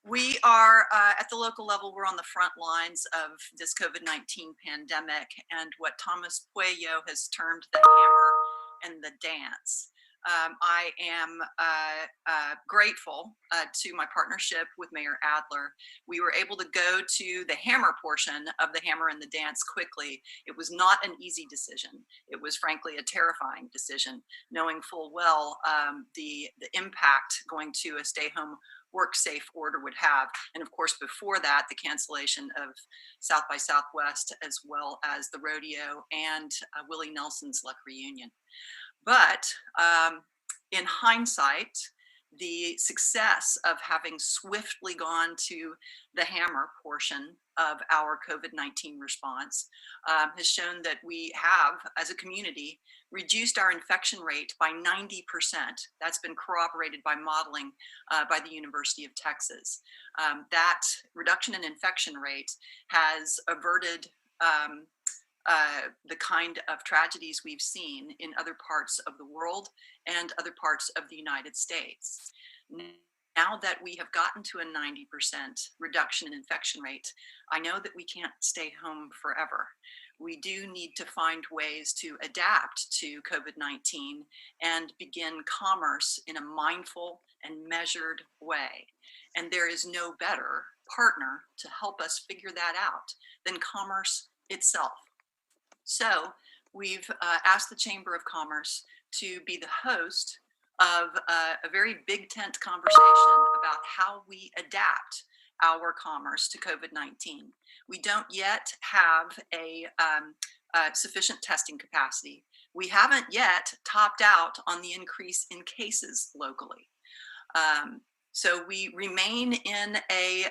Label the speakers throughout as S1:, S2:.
S1: We are at the local level, we're on the front lines of this COVID-19 pandemic and what Thomas Puello has termed the hammer and the dance. I am grateful to my partnership with Mayor Adler. We were able to go to the hammer portion of the hammer and the dance quickly. It was not an easy decision. It was frankly a terrifying decision, knowing full well the impact going to a stay-home work safe order would have. And of course, before that, the cancellation of South by Southwest, as well as the rodeo and Willie Nelson's Luck Reunion. But in hindsight, the success of having swiftly gone to the hammer portion of our COVID-19 response has shown that we have, as a community, reduced our infection rate by 90%. That's been corroborated by modeling by the University of Texas. That reduction in infection rate has averted the kind of tragedies we've seen in other parts of the world and other parts of the United States. Now that we have gotten to a 90% reduction in infection rate, I know that we can't stay home forever. We do need to find ways to adapt to COVID-19 and begin commerce in a mindful and measured way. And there is no better partner to help us figure that out than commerce itself. So we've asked the Chamber of Commerce to be the host of a very big tent conversation about how we adapt our commerce to COVID-19. We don't yet have a sufficient testing capacity. We haven't yet topped out on the increase in cases locally. So we remain in a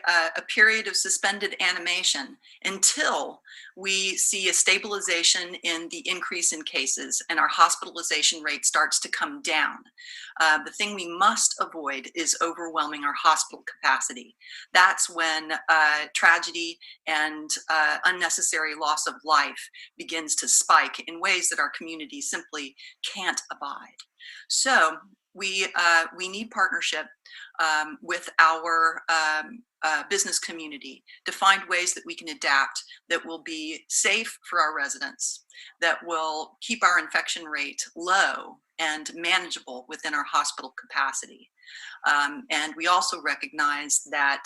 S1: period of suspended animation until we see a stabilization in the increase in cases and our hospitalization rate starts to come down. The thing we must avoid is overwhelming our hospital capacity. That's when tragedy and unnecessary loss of life begins to spike in ways that our community simply can't abide. So we need partnership with our business community to find ways that we can adapt that will be safe for our residents, that will keep our infection rate low and manageable within our hospital capacity. And we also recognize that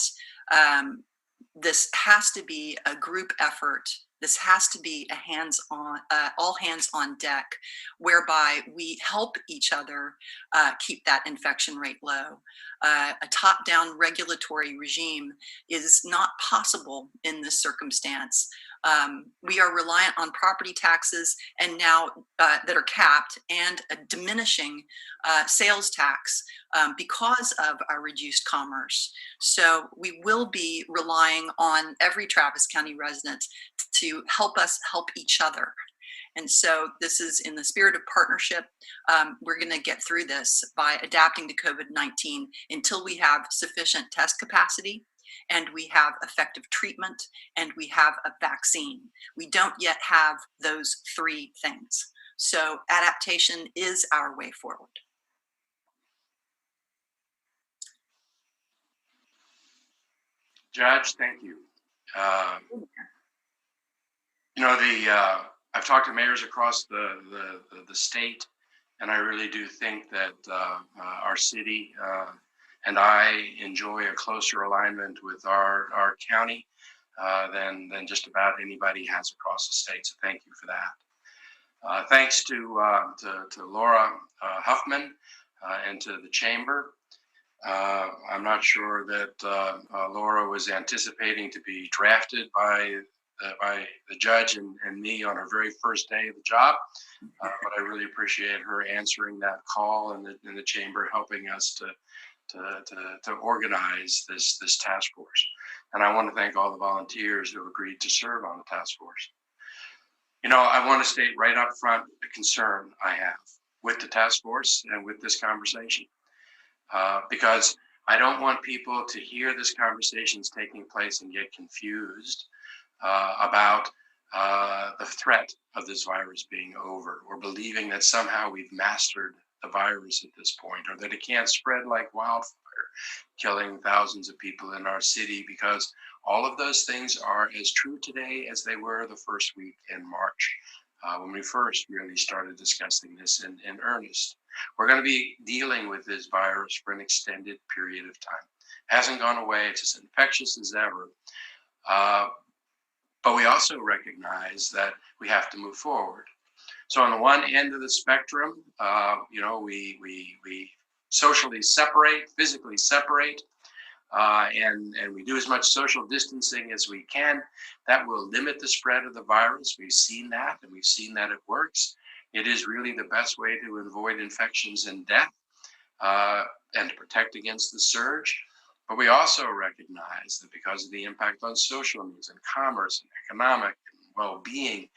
S1: this has to be a group effort. This has to be a hands-on, all hands on deck, whereby we help each other keep that infection rate low. A top-down regulatory regime is not possible in this circumstance. We are reliant on property taxes and now that are capped and a diminishing sales tax because of our reduced commerce. So we will be relying on every Travis County resident to help us help each other. And so this is in the spirit of partnership. We're going to get through this by adapting to COVID-19 until we have sufficient test capacity and we have effective treatment and we have a vaccine. We don't yet have those three things. So adaptation is our way forward.
S2: Judge, thank you. You know, I've talked to mayors across the state, and I really do think that our city and I enjoy a closer alignment with our county than just about anybody has across the state. So thank you for that. Thanks to Laura Huffman and to the chamber. I'm not sure that Laura was anticipating to be drafted by the judge and me on our very first day of the job, but I really appreciate her answering that call and the chamber helping us to organize this task force. And I want to thank all the volunteers who have agreed to serve on the task force. You know, I want to state right up front the concern I have with the task force and with this conversation, because I don't want people to hear this conversation is taking place and get confused about the threat of this virus being over, or believing that somehow we've mastered the virus at this point, or that it can't spread like wildfire. killing thousands of people in our city, because all of those things are as true today as they were the first week in March, when we first really started discussing this in earnest. We're going to be dealing with this virus for an extended period of time. It hasn't gone away. It's as infectious as ever. But we also recognize that we have to move forward. So on the one end of the spectrum, we socially separate, physically separate, and we do as much social distancing as we can. That will limit the spread of the virus. We've seen that, and we've seen that it works. It is really the best way to avoid infections and death, and to protect against the surge. But we also recognize that because of the impact on social needs and commerce and economic and well-being,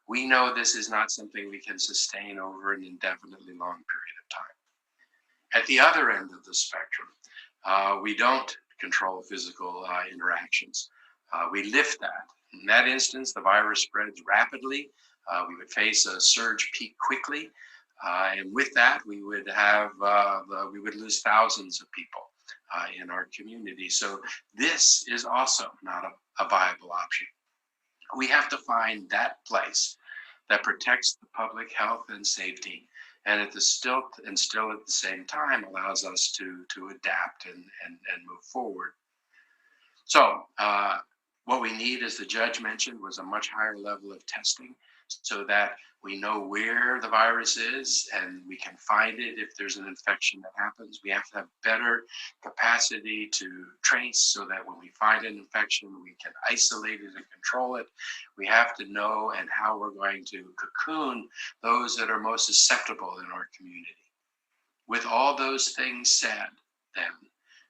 S2: we know this is not something we can sustain over an indefinitely long period of time. At the other end of the spectrum, we don't control physical interactions. We lift that. In that instance, the virus spreads rapidly. We would face a surge peak quickly. And with that, we would lose thousands of people in our community. So this is also not a viable option. We have to find that place that protects the public health and safety, and still at the same time allows us to adapt and move forward. So what we need, as the judge mentioned, was a much higher level of testing, so that we know where the virus is and we can find it if there's an infection that happens. We have to have better capacity to trace, so that when we find an infection, we can isolate it and control it. We have to know and how we're going to cocoon those that are most susceptible in our community. With all those things said, then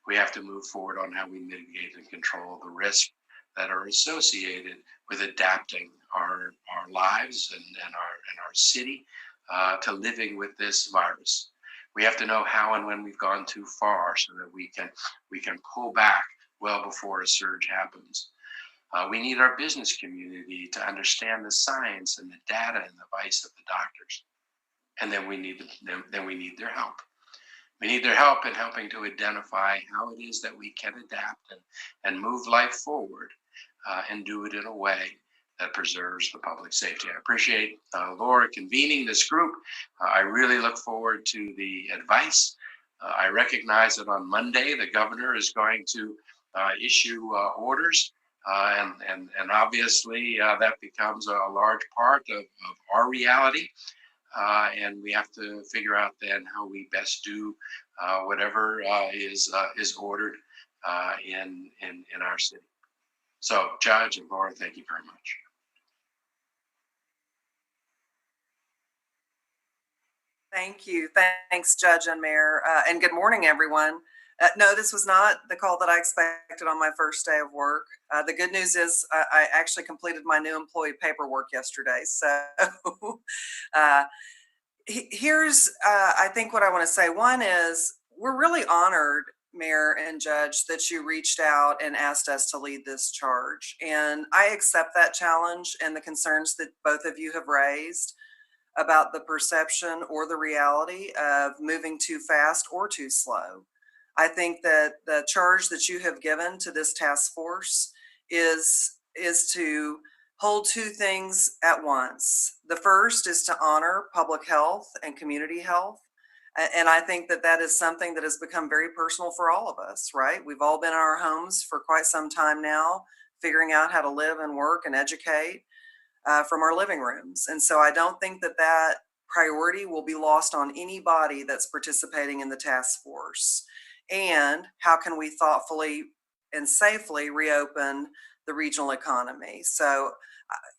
S2: we have to move forward on how we mitigate and control the risk that are associated with adapting our lives and our city to living with this virus. We have to know how and when we've gone too far, so that we can pull back well before a surge happens. We need our business community to understand the science and the data and the advice of the doctors, and then we need their help. We need their help in helping to identify how it is that we can adapt and move life forward, and do it in a way that preserves the public safety. I appreciate Laura convening this group. I really look forward to the advice. I recognize that on Monday, the governor is going to issue orders, and obviously that becomes a large part of our reality. And we have to figure out then how we best do whatever is ordered in our city. So, Judge and Laura, thank you very much.
S3: Thank you. Thanks, Judge and Mayor. And good morning, everyone. No, this was not the call that I expected on my first day of work. The good news is I actually completed my new employee paperwork yesterday. So here's, I think, what I want to say. One is, we're really honored, Mayor and Judge, that you reached out and asked us to lead this charge. And I accept that challenge and the concerns that both of you have raised about the perception or the reality of moving too fast or too slow. I think that the charge that you have given to this task force is to hold two things at once. The first is to honor public health and community health. And I think that that is something that has become very personal for all of us, right? We've all been in our homes for quite some time now, figuring out how to live and work and educate from our living rooms. And so I don't think that that priority will be lost on anybody that's participating in the task force. And how can we thoughtfully and safely reopen the regional economy? So,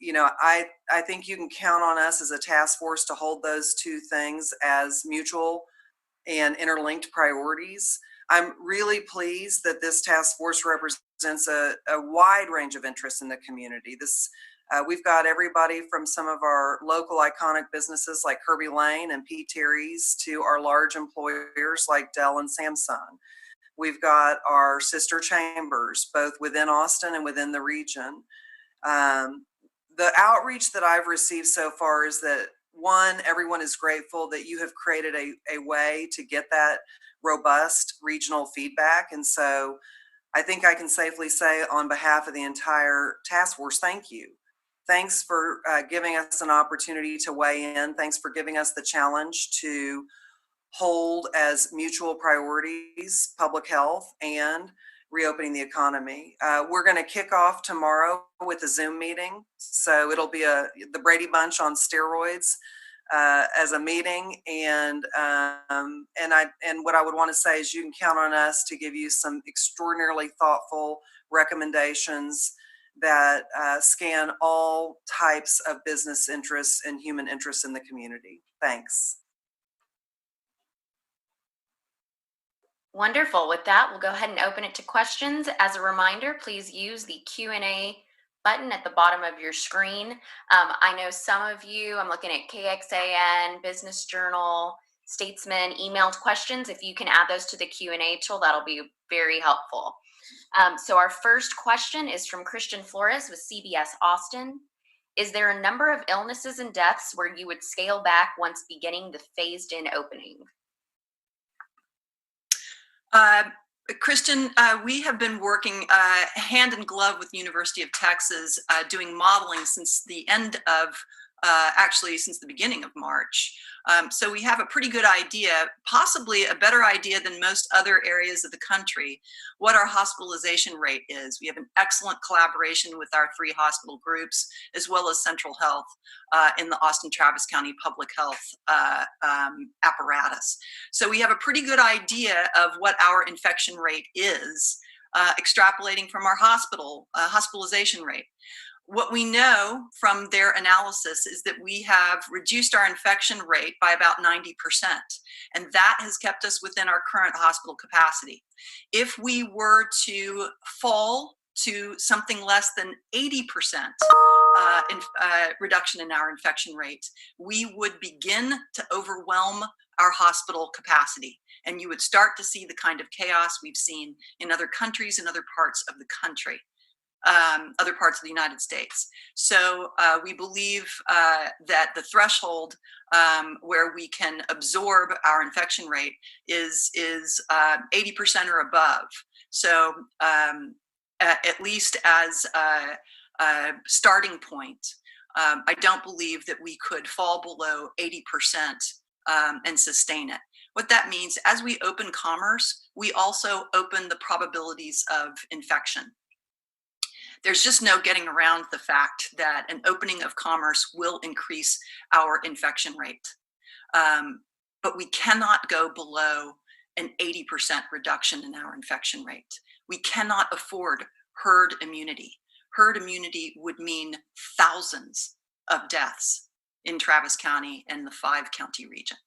S3: I think you can count on us as a task force to hold those two things as mutual and interlinked priorities. I'm really pleased that this task force represents a wide range of interests in the community. We've got everybody from some of our local iconic businesses like Kirby Lane and P. Terry's to our large employers like Dell and Samsung. We've got our sister chambers, both within Austin and within the region. The outreach that I've received so far is that one, everyone is grateful that you have created a way to get that robust regional feedback. And so I think I can safely say on behalf of the entire task force, thank you. Thanks for giving us an opportunity to weigh in. Thanks for giving us the challenge to hold as mutual priorities public health and reopening the economy. We're going to kick off tomorrow with a Zoom meeting. So it'll be the Brady Bunch on steroids as a meeting. And what I would want to say is you can count on us to give you some extraordinarily thoughtful recommendations that scan all types of business interests and human interests in the community. Thanks.
S4: Wonderful. With that, we'll go ahead and open it to questions. As a reminder, please use the Q&A button at the bottom of your screen. I know some of you, I'm looking at KXAN, Business Journal, Statesman, emailed questions. If you can add those to the Q&A tool, that'll be very helpful. So our first question is from Christian Flores with CBS Austin. Is there a number of illnesses and deaths where you would scale back once beginning the phased-in opening?
S1: Kristen, we have been working hand in glove with the University of Texas doing modeling since the end of, actually since the beginning of March. So we have a pretty good idea, possibly a better idea than most other areas of the country, what our hospitalization rate is. We have an excellent collaboration with our 3 hospital groups, as well as Central Health in the Austin-Travis County Public Health apparatus. So we have a pretty good idea of what our infection rate is, extrapolating from our hospitalization rate. What we know from their analysis is that we have reduced our infection rate by about 90%, and that has kept us within our current hospital capacity. If we were to fall to something less than 80% reduction in our infection rate, we would begin to overwhelm our hospital capacity, and you would start to see the kind of chaos we've seen in other countries and other parts of the country. Other parts of the United States. So we believe that the threshold where we can absorb our infection rate is 80% or above. So at least as a starting point, I don't believe that we could fall below 80% and sustain it. What that means, as we open commerce, we also open the probabilities of infection. There's just no getting around the fact that an opening of commerce will increase our infection rate. But we cannot go below an 80% reduction in our infection rate. We cannot afford herd immunity. Herd immunity would mean thousands of deaths in Travis County and the 5-county region.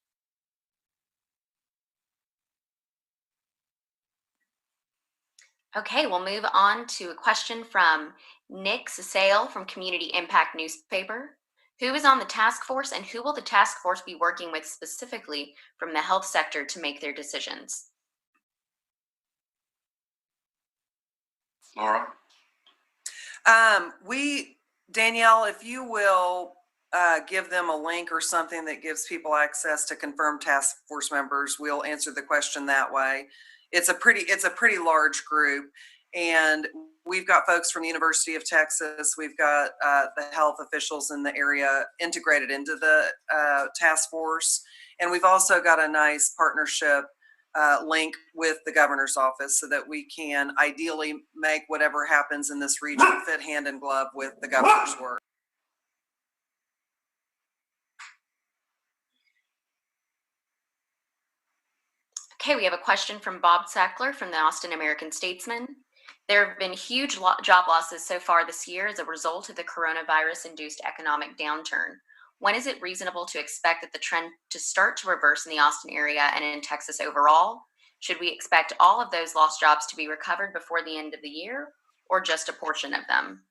S4: Okay, we'll move on to a question from Nick Sasale from Community Impact Newspaper. Who is on the task force, and who will the task force be working with specifically from the health sector to make their decisions?
S2: Laura?
S3: Danielle, if you will give them a link or something that gives people access to confirmed task force members, we'll answer the question that way. It's a pretty large group, and we've got folks from the University of Texas. We've got the health officials in the area integrated into the task force, and we've also got a nice partnership link with the governor's office so that we can ideally make whatever happens in this region fit hand in glove with the governor's work.
S4: Okay, we have a question from Bob Sackler from the Austin American-Statesman. There have been huge job losses so far this year as a result of the coronavirus-induced economic downturn. When is it reasonable to expect that the trend to start to reverse in the Austin area and in Texas overall? Should we expect all of those lost jobs to be recovered before the end of the year, or just a portion of them?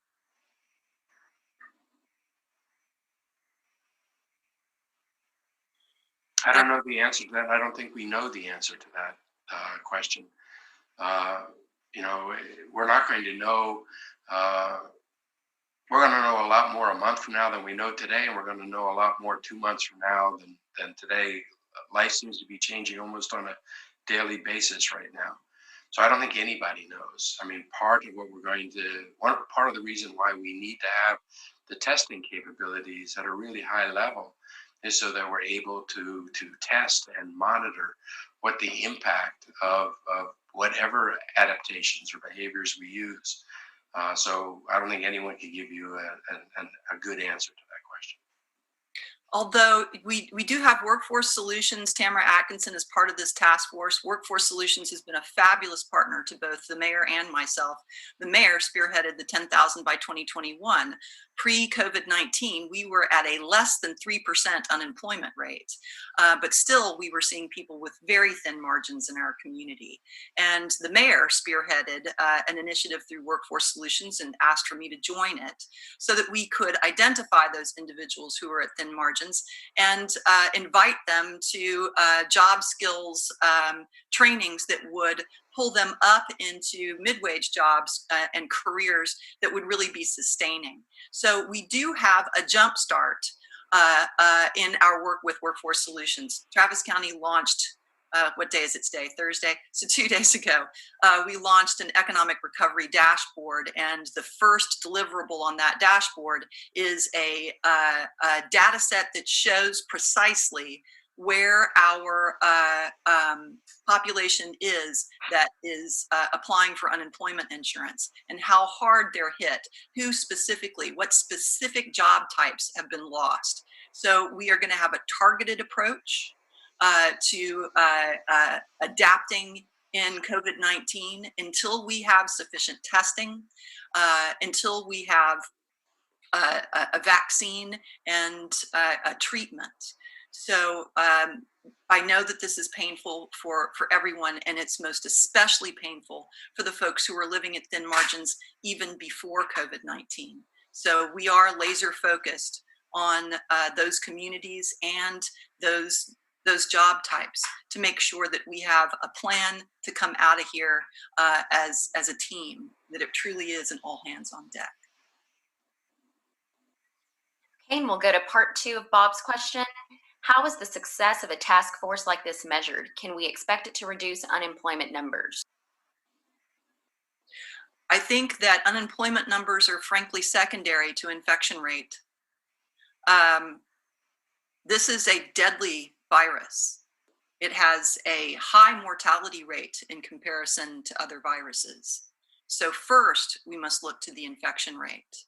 S2: I don't know the answer to that. I don't think we know the answer to that question. We're not going to know, we're going to know a lot more a month from now than we know today, and we're going to know a lot more 2 months from now than today. Life seems to be changing almost on a daily basis right now. So I don't think anybody knows. I mean, part of the reason why we need to have the testing capabilities at a really high level is so that we're able to test and monitor what the impact of whatever adaptations or behaviors we use. So I don't think anyone can give you a good answer to that question.
S1: Although we do have Workforce Solutions, Tamara Atkinson is part of this task force. Workforce Solutions has been a fabulous partner to both the mayor and myself. The mayor spearheaded the 10,000 by 2021. Pre-COVID-19, we were at a less than 3% unemployment rate, but still we were seeing people with very thin margins in our community. And the mayor spearheaded an initiative through Workforce Solutions and asked for me to join it so that we could identify those individuals who were at thin margins and invite them to job skills trainings that would pull them up into mid-wage jobs and careers that would really be sustaining. So we do have a jump start in our work with Workforce Solutions. Travis County launched, what day is it today? Thursday. So 2 days ago, we launched an economic recovery dashboard, and the first deliverable on that dashboard is a data set that shows precisely where our population is that is applying for unemployment insurance and how hard they're hit, who specifically, what specific job types have been lost. So we are going to have a targeted approach to adapting in COVID-19 until we have sufficient testing, until we have a vaccine and a treatment. So I know that this is painful for everyone, and it's most especially painful for the folks who are living at thin margins even before COVID-19. So we are laser focused on those communities and those job types to make sure that we have a plan to come out of here as a team, that it truly is an all hands on deck.
S4: Okay, and we'll go to part 2 of Bob's question. How is the success of a task force like this measured? Can we expect it to reduce unemployment numbers?
S1: I think that unemployment numbers are frankly secondary to infection rate. This is a deadly virus. It has a high mortality rate in comparison to other viruses. So first, we must look to the infection rate.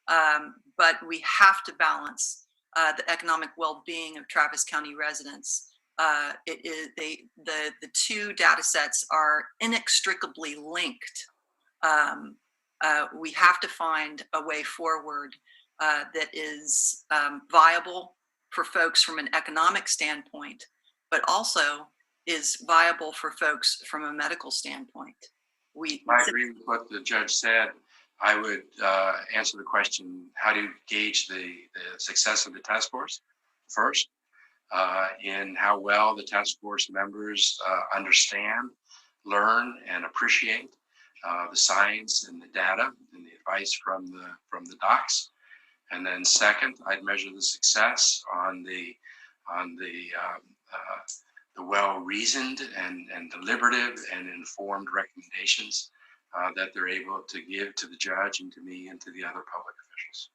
S1: But we have to balance the economic well-being of Travis County residents. The two data sets are inextricably linked. We have to find a way forward that is viable for folks from an economic standpoint, but also is viable for folks from a medical standpoint.
S2: I agree with what the judge said. I would answer the question, how do you gauge the success of the task force? First, in how well the task force members understand, learn, and appreciate the science and the data and the advice from the docs. And then second, I'd measure the success on the well-reasoned and deliberative and informed recommendations that they're able to give to the judge and to me and to the other public officials.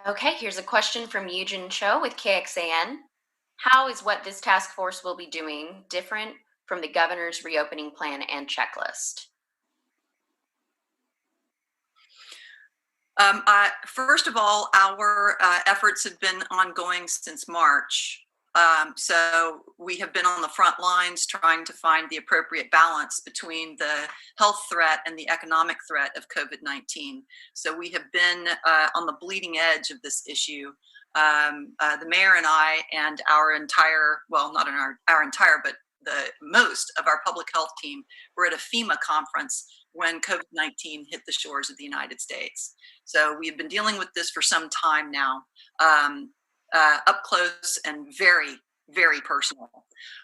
S4: Okay, here's a question from Eugen Cho with KXAN. How is what this task force will be doing different from the governor's reopening plan and checklist?
S1: First of all, our efforts have been ongoing since March. So we have been on the front lines trying to find the appropriate balance between the health threat and the economic threat of COVID-19. So we have been on the bleeding edge of this issue. The mayor and I and our entire, well, not our entire, but the most of our public health team were at a FEMA conference when COVID-19 hit the shores of the United States. So we've been dealing with this for some time now, up close and very, very personal.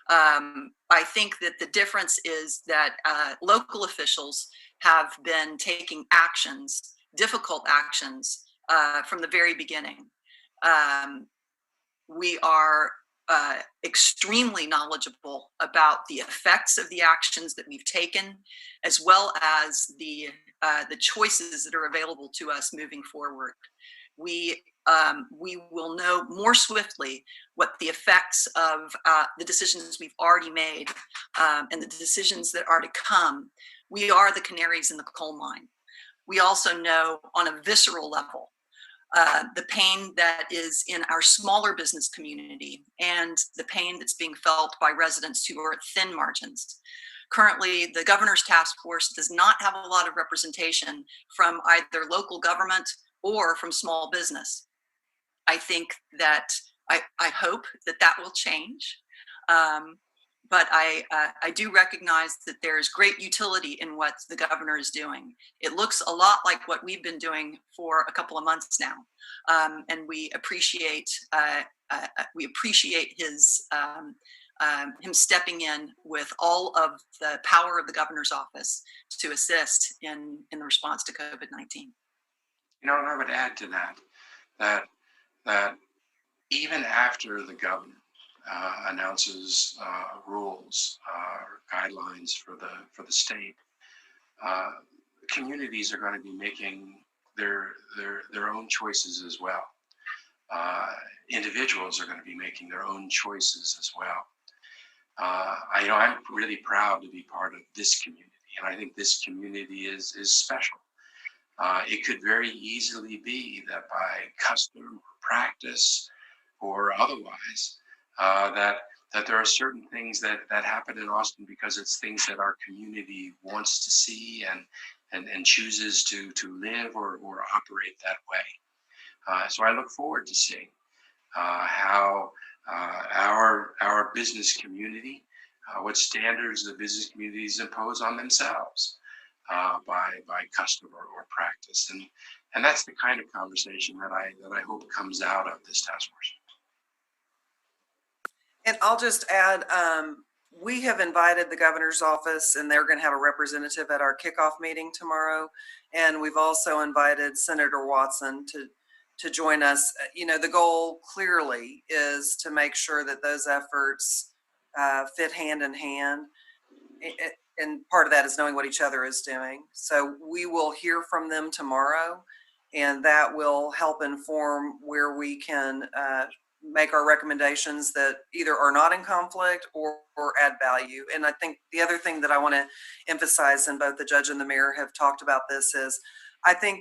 S1: I think that the difference is that local officials have been taking actions, difficult actions, from the very beginning. We are extremely knowledgeable about the effects of the actions that we've taken, as well as the choices that are available to us moving forward. We will know more swiftly what the effects of the decisions we've already made and the decisions that are to come. We are the canaries in the coal mine. We also know on a visceral level the pain that is in our smaller business community and the pain that's being felt by residents who are at thin margins. Currently, the governor's task force does not have a lot of representation from either local government or from small business. I think that I hope that that will change. But I do recognize that there's great utility in what the governor is doing. It looks a lot like what we've been doing for a couple of months now, and we appreciate his him stepping in with all of the power of the governor's office to assist in the response to COVID-19.
S2: And I would add to that even after the governor announces rules or guidelines for the state, communities are going to be making their own choices as well. Individuals are going to be making their own choices as well. I'm really proud to be part of this community, and I think this community is special. It could very easily be that by custom, practice, or otherwise, that there are certain things that happen in Austin because it's things that our community wants to see and chooses to live or operate that way. So I look forward to seeing how our business community, what standards the business communities impose on themselves by custom or practice, and that's the kind of conversation that I hope comes out of this task force.
S3: And I'll just add, we have invited the governor's office, and they're going to have a representative at our kickoff meeting tomorrow. And we've also invited Senator Watson to join us. The goal clearly is to make sure that those efforts fit hand in hand. And part of that is knowing what each other is doing. So we will hear from them tomorrow, and that will help inform where we can make our recommendations that either are not in conflict or add value. And I think the other thing that I want to emphasize, and both the judge and the mayor have talked about this, is I think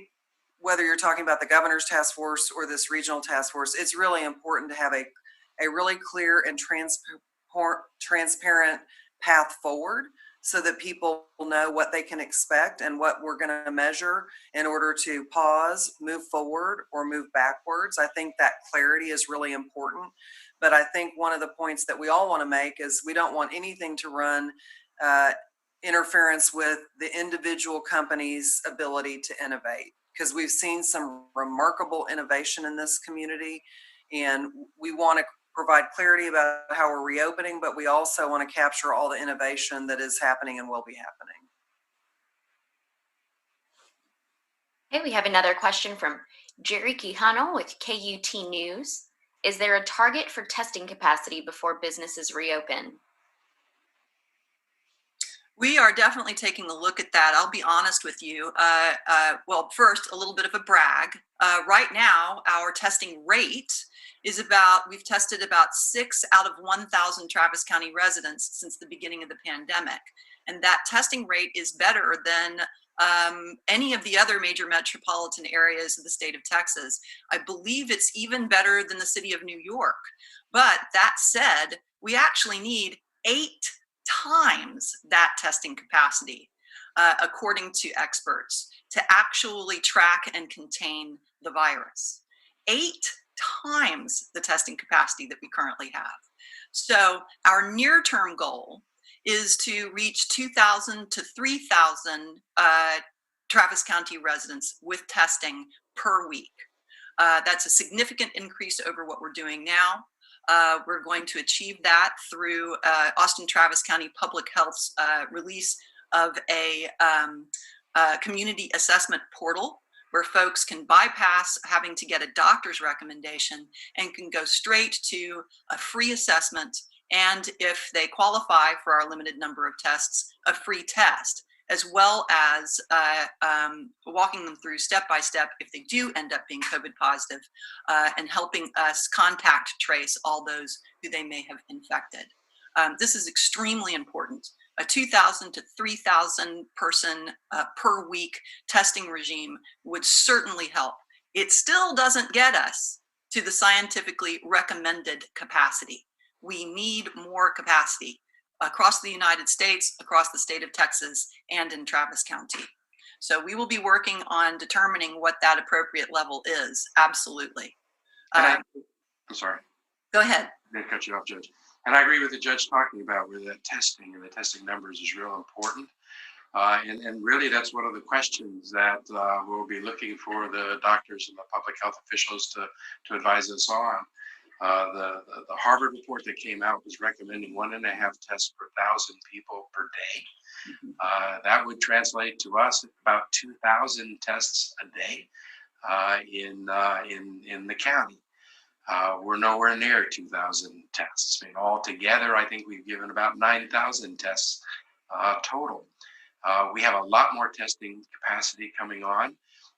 S3: whether you're talking about the governor's task force or this regional task force, it's really important to have a really clear and transparent path forward so that people know what they can expect and what we're going to measure in order to pause, move forward, or move backwards. I think that clarity is really important. But I think one of the points that we all want to make is we don't want anything to run interference with the individual company's ability to innovate, because we've seen some remarkable innovation in this community, and we want to provide clarity about how we're reopening, but we also want to capture all the innovation that is happening and will be happening.
S4: Okay, we have another question from Jerry Quijano with KUT News. Is there a target for testing capacity before businesses reopen?
S1: We are definitely taking a look at that. I'll be honest with you. Well, first, a little bit of a brag. Right now, our testing rate is we've tested about 6 out of 1,000 Travis County residents since the beginning of the pandemic. And that testing rate is better than any of the other major metropolitan areas of the state of Texas. I believe it's even better than the city of New York. But that said, we actually need 8 times that testing capacity, according to experts, to actually track and contain the virus. 8 times the testing capacity that we currently have. So our near-term goal is to reach 2,000 to 3,000 Travis County residents with testing per week. That's a significant increase over what we're doing now. We're going to achieve that through Austin Travis County Public Health's release of a community assessment portal where folks can bypass having to get a doctor's recommendation and can go straight to a free assessment, and if they qualify for our limited number of tests, a free test, as well as walking them through step by step if they do end up being COVID positive, and helping us contact trace all those who they may have infected. This is extremely important. A 2,000 to 3,000 person per week testing regime would certainly help. It still doesn't get us to the scientifically recommended capacity. We need more capacity across the United States, across the state of Texas, and in Travis County. So we will be working on determining what that appropriate level is, absolutely.
S2: I'm sorry.
S1: Go ahead.
S2: I'm going to cut you off, Judge. And I agree with the judge talking about where that testing and the testing numbers is real important. And really, that's one of the questions that we'll be looking for the doctors and the public health officials to advise us on. The Harvard report that came out was recommending 1.5 tests per 1,000 people per day. That would translate to us about 2,000 tests a day in the county. We're nowhere near 2,000 tests. I mean, altogether, I think we've given about 9,000 tests total. We have a lot more testing capacity coming on.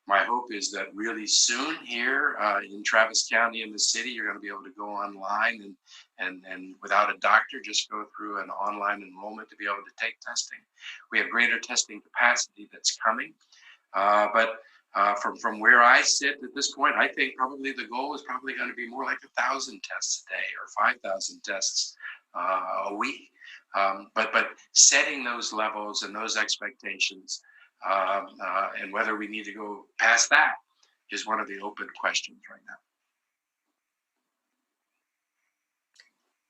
S2: My hope is that really soon here in Travis County and the city, you're going to be able to go online and without a doctor, just go through an online enrollment to be able to take testing. We have greater testing capacity that's coming. But from where I sit at this point, I think probably the goal is probably going to be more like 1,000 tests a day or 5,000 tests a week. But setting those levels and those expectations, and whether we need to go past that is one of the open questions right now.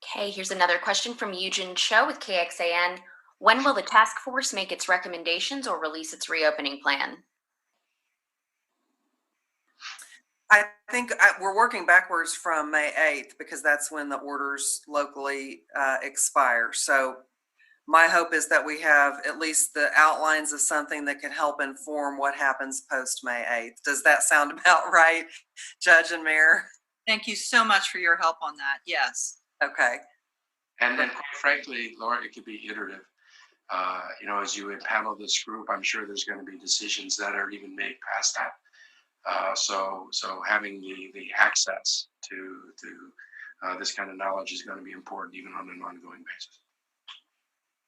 S4: Okay, here's another question from Eugen Cho with KXAN. When will the task force make its recommendations or release its reopening plan?
S3: I think we're working backwards from May 8th because that's when the orders locally expire. So my hope is that we have at least the outlines of something that can help inform what happens post May 8th. Does that sound about right, Judge and Mayor?
S1: Thank you so much for your help on that. Yes.
S3: Okay.
S2: And then, quite frankly, Laura, it could be iterative. As you impanel this group, I'm sure there's going to be decisions that are even made past that. So having the access to this kind of knowledge is going to be important even on an ongoing basis.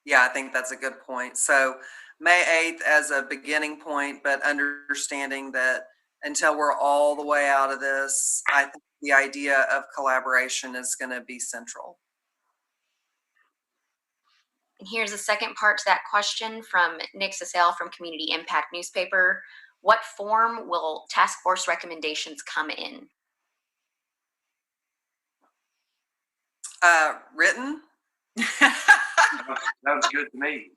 S3: Yeah, I think that's a good point. So May 8th as a beginning point, but understanding that until we're all the way out of this, I think the idea of collaboration is going to be central.
S4: And here's the second part to that question from Nick Sissel from Community Impact Newspaper. What form will task force recommendations come in?
S3: Written?
S2: Sounds good to me.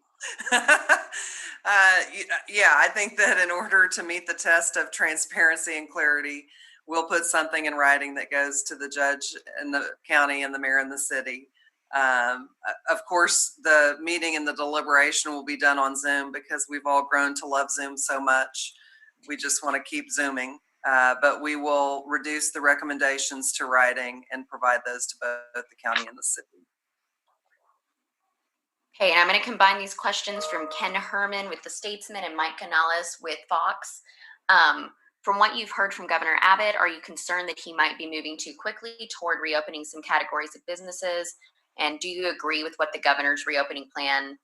S3: Yeah, I think that in order to meet the test of transparency and clarity, we'll put something in writing that goes to the judge in the county and the mayor in the city. Of course, the meeting and the deliberation will be done on Zoom because we've all grown to love Zoom so much. We just want to keep Zooming, but we will reduce the recommendations to writing and provide those to both the county and the city.
S4: Okay, and I'm going to combine these questions from Ken Herman with The Statesman and Mike Canales with Fox. From what you've heard from Governor Abbott, are you concerned that he might be moving too quickly toward reopening some categories of businesses? And do you agree with what the governor's reopening plan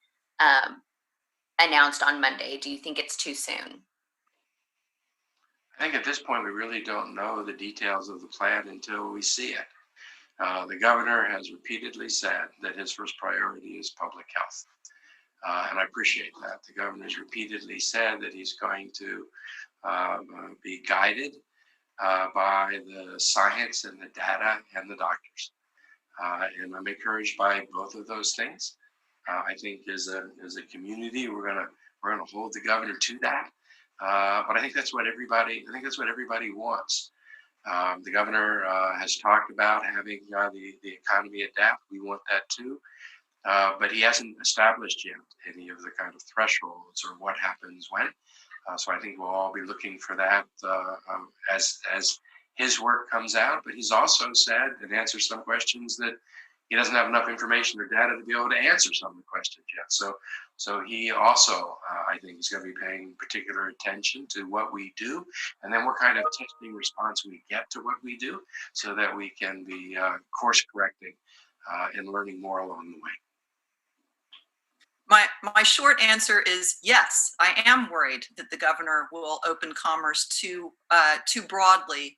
S4: announced on Monday? Do you think it's too soon?
S2: I think at this point, we really don't know the details of the plan until we see it. The governor has repeatedly said that his first priority is public health. And I appreciate that. The governor has repeatedly said that he's going to be guided by the science and the data and the doctors. And I'm encouraged by both of those things. I think as a community, we're gonna hold the governor to that. But I think that's what everybody wants. The governor has talked about having the economy adapt. We want that too. But he hasn't established yet any of the kind of thresholds or what happens when. So I think we'll all be looking for that as his work comes out. But he's also said and answered some questions that he doesn't have enough information or data to be able to answer some of the questions yet. So he also, I think, is going to be paying particular attention to what we do, and then what kind of testing response we get to what we do, so that we can be course correcting and learning more along the way.
S1: My short answer is yes. I am worried that the governor will open commerce too broadly,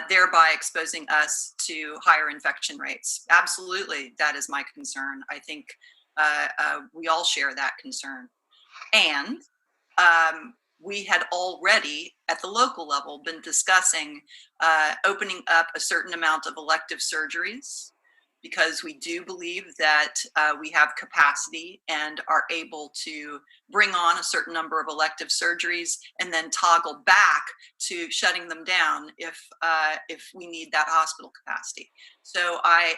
S1: thereby exposing us to higher infection rates. Absolutely, that is my concern. I think we all share that concern. And we had already, at the local level, been discussing opening up a certain amount of elective surgeries, because we do believe that we have capacity and are able to bring on a certain number of elective surgeries and then toggle back to shutting them down if we need that hospital capacity. So I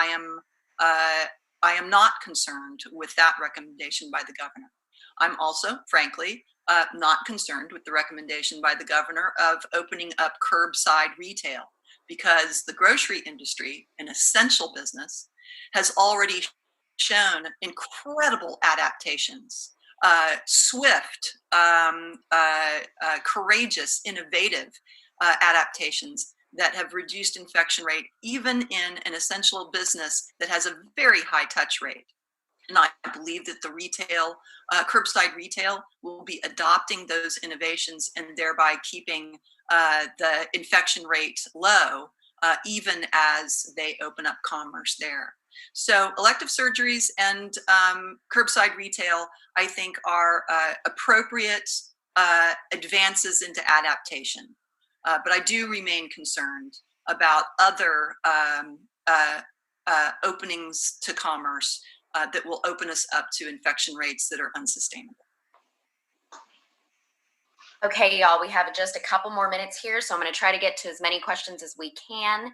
S1: am not concerned with that recommendation by the governor. I'm also, frankly, not concerned with the recommendation by the governor of opening up curbside retail, because the grocery industry, an essential business, has already shown incredible adaptations, swift, courageous, innovative adaptations that have reduced infection rate, even in an essential business that has a very high touch rate. And I believe that the retail, curbside retail, will be adopting those innovations and thereby keeping the infection rate low, even as they open up commerce there. So elective surgeries and curbside retail, I think, are appropriate advances into adaptation. But I do remain concerned about other openings to commerce that will open us up to infection rates that are unsustainable.
S4: Okay, y'all, we have just a couple more minutes here, so I'm going to try to get to as many questions as we can.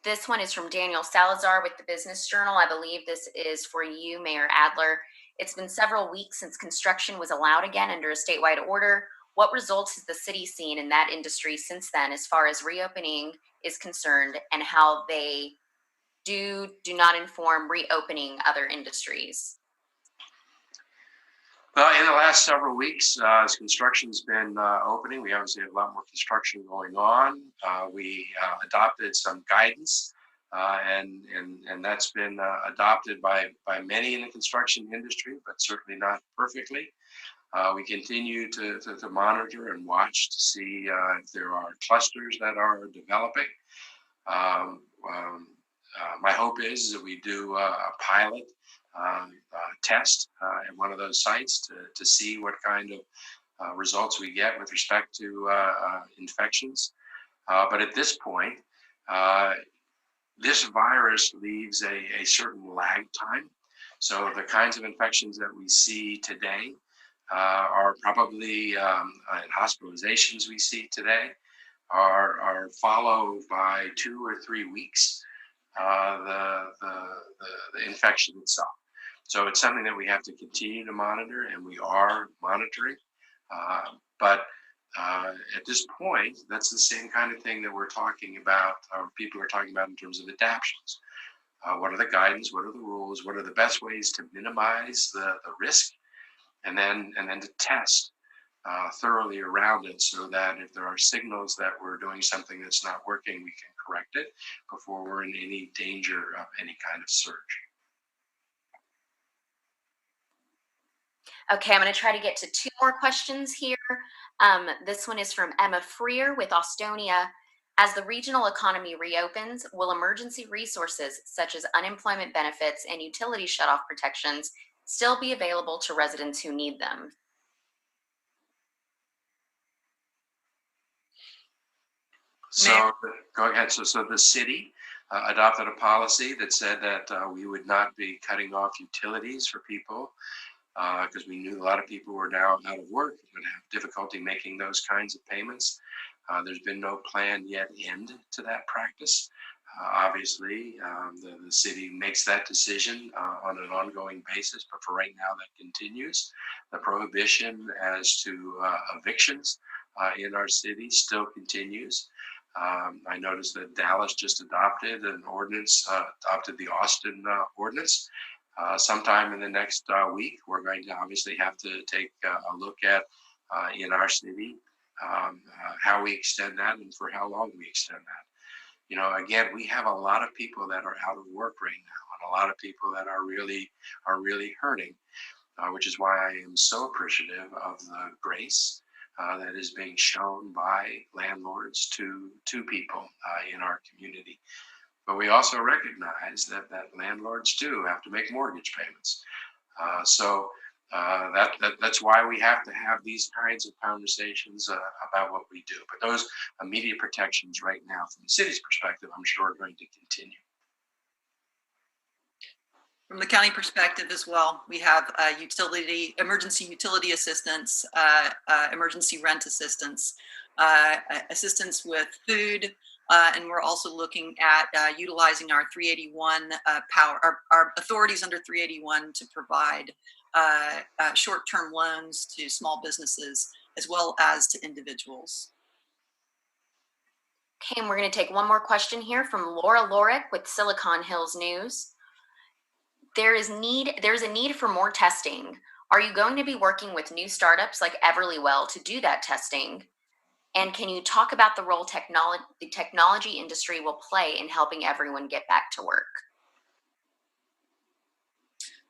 S4: This one is from Daniel Salazar with the Business Journal. I believe this is for you, Mayor Adler. It's been several weeks since construction was allowed again under a statewide order. What results has the city seen in that industry since then, as far as reopening is concerned, and how they do not inform reopening other industries?
S2: Well, in the last several weeks, as construction's been opening, we obviously have a lot more construction going on. We adopted some guidance, and that's been adopted by many in the construction industry, but certainly not perfectly. We continue to monitor and watch to see if there are clusters that are developing. My hope is that we do a pilot test at one of those sites to see what kind of results we get with respect to infections. But at this point, this virus leaves a certain lag time. So the kinds of infections that we see today are probably, and hospitalizations we see today are followed by 2 or 3 weeks the infection itself. So it's something that we have to continue to monitor, and we are monitoring. But at this point, that's the same kind of thing that we're talking about, or people are talking about in terms of adaptations. What are the guidance? What are the rules? What are the best ways to minimize the risk? And then to test thoroughly around it, so that if there are signals that we're doing something that's not working, we can correct it before we're in any danger of any kind of surge.
S4: Okay, I'm going to try to get to 2 more questions here. This one is from Emma Freer with Austonia. As the regional economy reopens, will emergency resources such as unemployment benefits and utility shutoff protections still be available to residents who need them?
S2: So go ahead. So the city adopted a policy that said that we would not be cutting off utilities for people, because we knew a lot of people were now out of work and would have difficulty making those kinds of payments. There's been no planned yet end to that practice. Obviously, the city makes that decision on an ongoing basis, but for right now, that continues. The prohibition as to evictions in our city still continues. I noticed that Dallas just adopted an ordinance, adopted the Austin ordinance. Sometime in the next week, we're going to obviously have to take a look at in our city how we extend that and for how long we extend that. You know, again, we have a lot of people that are out of work right now, and a lot of people that are really hurting, which is why I am so appreciative of the grace that is being shown by landlords to people in our community. But we also recognize that landlords too have to make mortgage payments. That's why we have to have these kinds of conversations about what we do. But those immediate protections right now, from the city's perspective, I'm sure are going to continue.
S1: From the county perspective as well, we have emergency utility assistance, emergency rent assistance, assistance with food, and we're also looking at utilizing our 381 our authorities under 381 to provide short-term loans to small businesses as well as to individuals.
S4: Okay, and we're going to take one more question here from Laura Lorick with Silicon Hills News. There's a need for more testing. Are you going to be working with new startups like Everlywell to do that testing? And can you talk about the role the technology industry will play in helping everyone get back to work?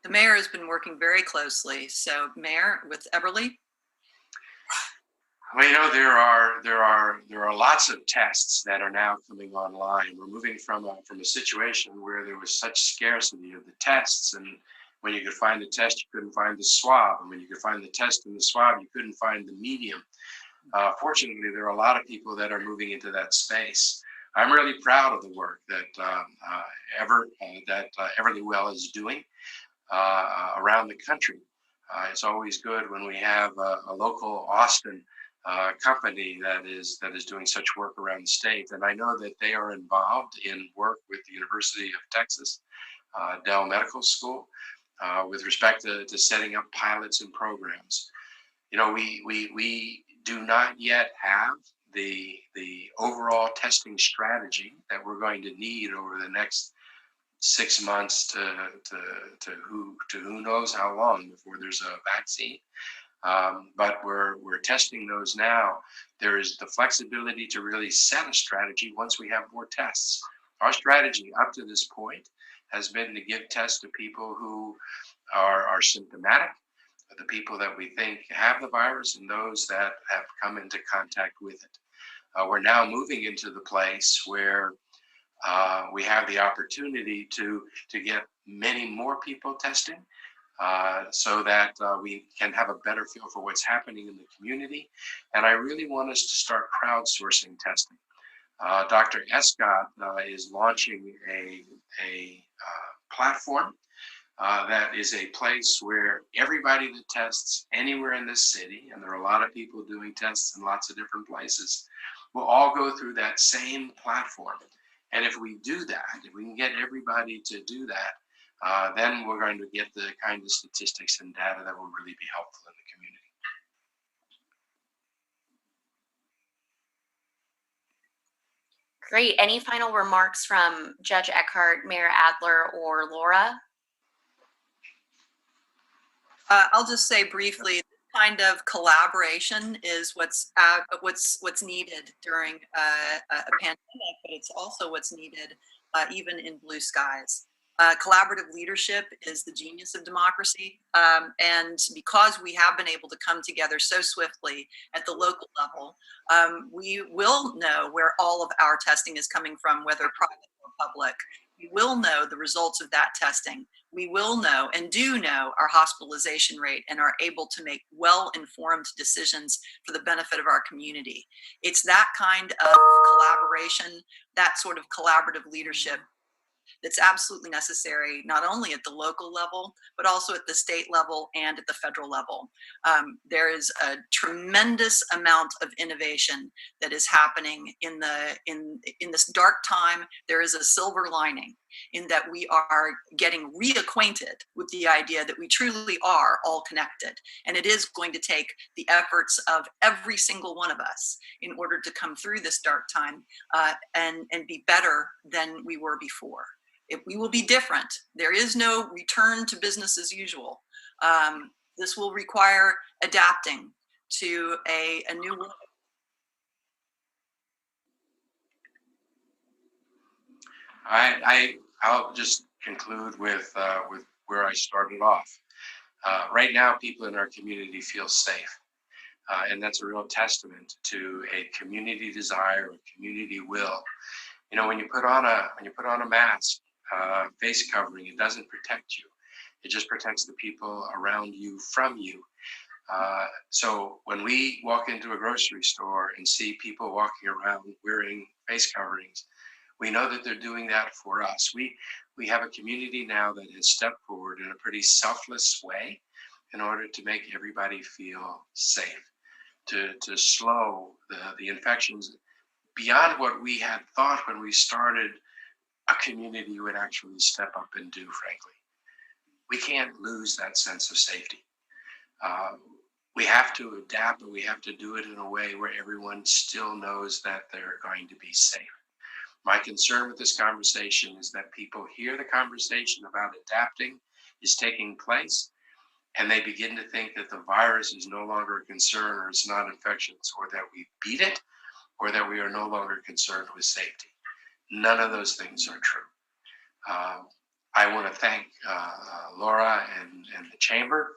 S1: The mayor has been working very closely. So, Mayor, with Everly.
S2: Well, you know, there are lots of tests that are now coming online. We're moving from a situation where there was such scarcity of the tests, and when you could find the test, you couldn't find the swab, and when you could find the test and the swab, you couldn't find the medium. Fortunately, there are a lot of people that are moving into that space. I'm really proud of the work that Everlywell is doing around the country. It's always good when we have a local Austin company that is doing such work around the state, and I know that they are involved in work with the University of Texas Dell Medical School with respect to setting up pilots and programs. You know, we do not yet have the overall testing strategy that we're going to need over the next 6 months to who knows how long before there's a vaccine. But we're testing those now. There is the flexibility to really set a strategy once we have more tests. Our strategy up to this point has been to give tests to people who are symptomatic, the people that we think have the virus, and those that have come into contact with it. We're now moving into the place where we have the opportunity to get many more people testing, so that we can have a better feel for what's happening in the community. And I really want us to start crowdsourcing testing. Dr. Escott is launching a platform that is a place where everybody that tests anywhere in this city, and there are a lot of people doing tests in lots of different places, will all go through that same platform. And if we do that, if we can get everybody to do that, then we're going to get the kind of statistics and data that will really be helpful in the community.
S4: Great. Any final remarks from Judge Eckhart, Mayor Adler, or Laura?
S1: I'll just say briefly, this kind of collaboration is what's needed during a pandemic, but it's also what's needed even in blue skies. Collaborative leadership is the genius of democracy, and because we have been able to come together so swiftly at the local level, we will know where all of our testing is coming from, whether private or public. We will know the results of that testing. We will know and do know our hospitalization rate and are able to make well-informed decisions for the benefit of our community. It's that kind of collaboration, that sort of collaborative leadership that's absolutely necessary, not only at the local level, but also at the state level and at the federal level. There is a tremendous amount of innovation that is happening in this dark time. There is a silver lining in that we are getting reacquainted with the idea that we truly are all connected. And it is going to take the efforts of every single one of us in order to come through this dark time and be better than we were before. If we will be different, there is no return to business as usual. This will require adapting to a new world.
S2: I'll just conclude with where I started off. Right now, people in our community feel safe, and that's a real testament to a community desire, a community will. You know, when you put on a mask, face covering, it doesn't protect you. It just protects the people around you from you. So when we walk into a grocery store and see people walking around wearing face coverings, we know that they're doing that for us. We have a community now that has stepped forward in a pretty selfless way in order to make everybody feel safe, to slow the infections beyond what we had thought when we started a community would actually step up and do, frankly. We can't lose that sense of safety. We have to adapt, but we have to do it in a way where everyone still knows that they're going to be safe. My concern with this conversation is that people hear the conversation about adapting is taking place, and they begin to think that the virus is no longer a concern, or it's not infectious, or that we beat it, or that we are no longer concerned with safety. None of those things are true. I want to thank Laura and the Chamber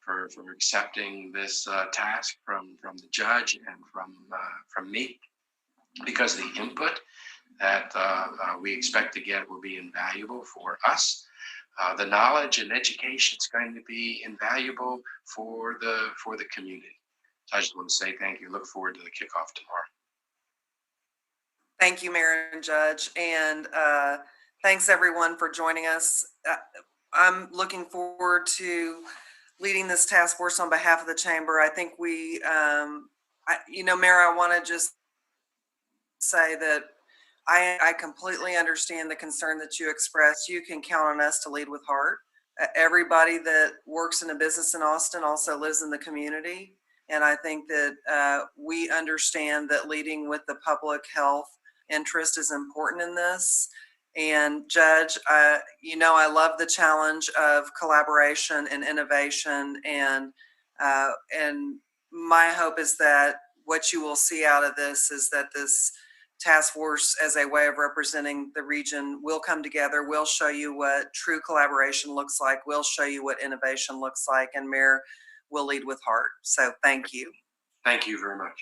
S2: for accepting this task from the judge and from me, because the input that we expect to get will be invaluable for us. The knowledge and education is going to be invaluable for the community. So I just want to say thank you. Look forward to the kickoff tomorrow.
S3: Thank you, Mayor and Judge, and thanks everyone for joining us. I'm looking forward to leading this task force on behalf of the Chamber. I think Mayor, I want to just say that I completely understand the concern that you expressed. You can count on us to lead with heart. Everybody that works in a business in Austin also lives in the community. And I think that we understand that leading with the public health interest is important in this. And Judge, I love the challenge of collaboration and innovation. And my hope is that what you will see out of this is that this task force, as a way of representing the region, will come together. We'll show you what true collaboration looks like. We'll show you what innovation looks like. And Mayor, will lead with heart. So thank you.
S2: Thank you very much.